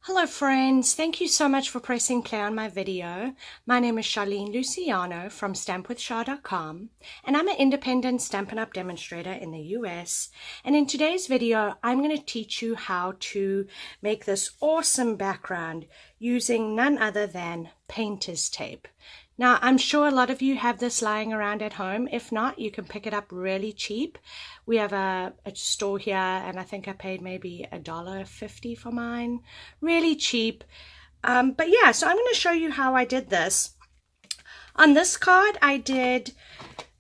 Hello friends, thank you so much for pressing play on my video. My name is Charlene Luciano from stampwithshar.com and I'm an independent Stampin' Up! Demonstrator in the US. And in today's video, I'm going to teach you how to make this awesome background using none other than painter's tape. Now, I'm sure a lot of you have this lying around at home. If not, you can pick it up really cheap. We have a store here, and I think I paid maybe $1.50 for mine. Really cheap. But yeah, so I'm going to show you how I did this. On this card, I did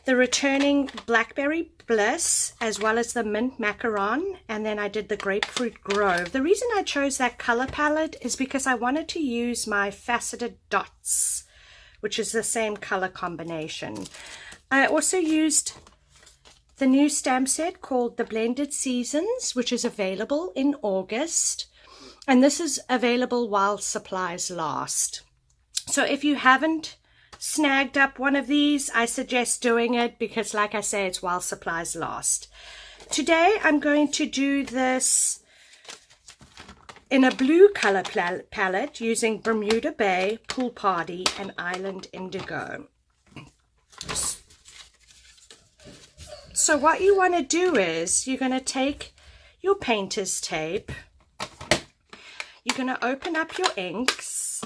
the returning Blackberry Bliss as well as the Mint Macaron, and then I did the Grapefruit Grove. The reason I chose that color palette is because I wanted to use my faceted dots, which is the same color combination. I also used the new stamp set called the Blended Seasons, which is available in August. And this is available while supplies last. So if you haven't snagged up one of these, I suggest doing it because, like I say, it's while supplies last. Today, I'm going to do this in a blue color palette using Bermuda Bay, Pool Party, and Island Indigo. So what you want to do is you're going to take your painter's tape. You're going to open up your inks.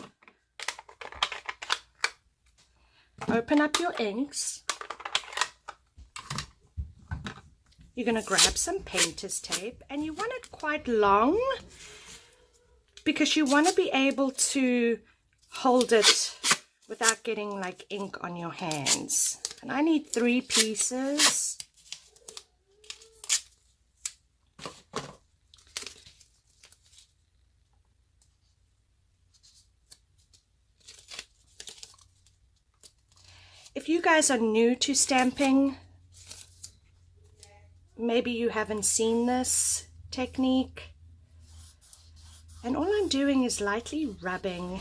Open up your inks. You're going to grab some painter's tape, and you want it quite long, because you want to be able to hold it without getting like ink on your hands. And I need 3 pieces. If you guys are new to stamping, maybe you haven't seen this technique. And all I'm doing is lightly rubbing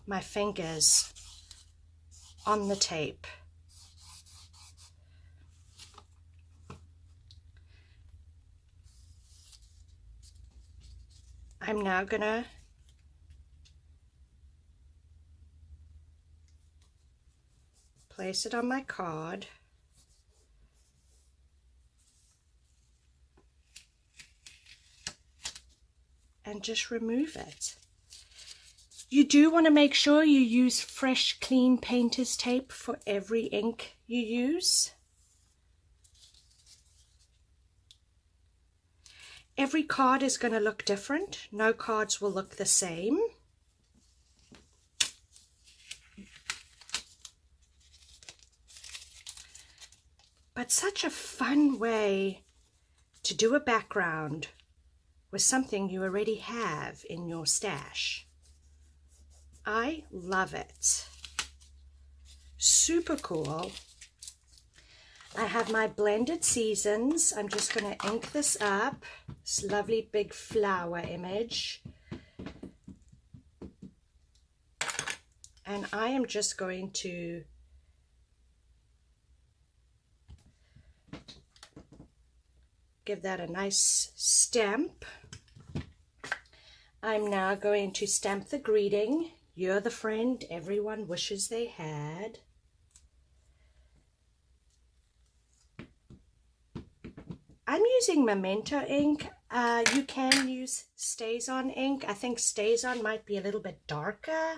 my fingers on the tape. I'm now going to place it on my card. And just remove it. You do want to make sure you use fresh, clean painter's tape for every ink you use. Every card is going to look different. No cards will look the same. But such a fun way to do a background with something you already have in your stash. I love it. Super cool. I have my Blended Seasons. I'm just going to ink this up. This lovely big flower image. And I am just going to give that a nice stamp. I'm now going to stamp the greeting. You're the friend everyone wishes they had. I'm using Memento ink. You can use Stays-On ink. I think Stays-On might be a little bit darker.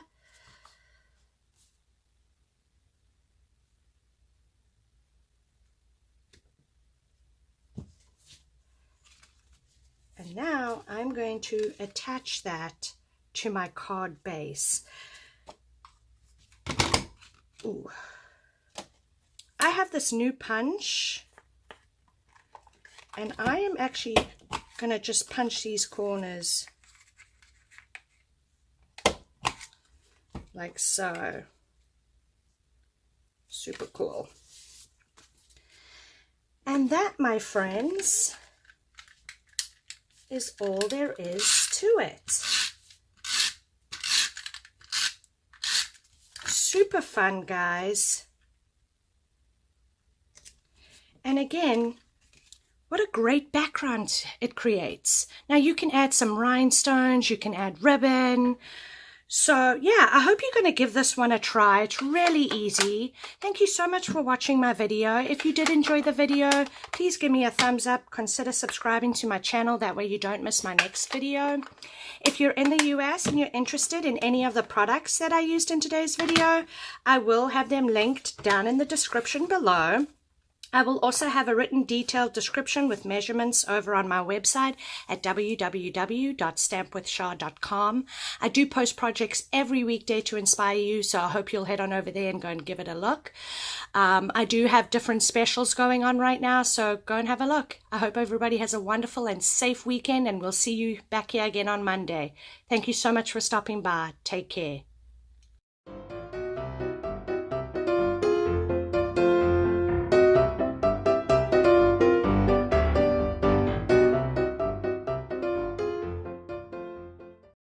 And now I'm going to attach that to my card base. Ooh. I have this new punch, and I am actually going to just punch these corners like so. Super cool. And that, my friends, is all there is to it. Super fun, guys. And again, What a great background it creates. Now you can add some rhinestones, you can add ribbon. So yeah, I hope you're going to give this one a try. It's really easy. Thank you so much for watching my video. If you did enjoy the video, please give me a thumbs up. Consider subscribing to my channel. That way you don't miss my next video. If you're in the US and you're interested in any of the products that I used in today's video, I will have them linked down in the description below. I will also have a written detailed description with measurements over on my website at www.stampwithshar.com. I do post projects every weekday to inspire you, so I hope you'll head on over there and go and give it a look. I do have different specials going on right now, so go and have a look. I hope everybody has a wonderful and safe weekend, and we'll see you back here again on Monday. Thank you so much for stopping by. Take care.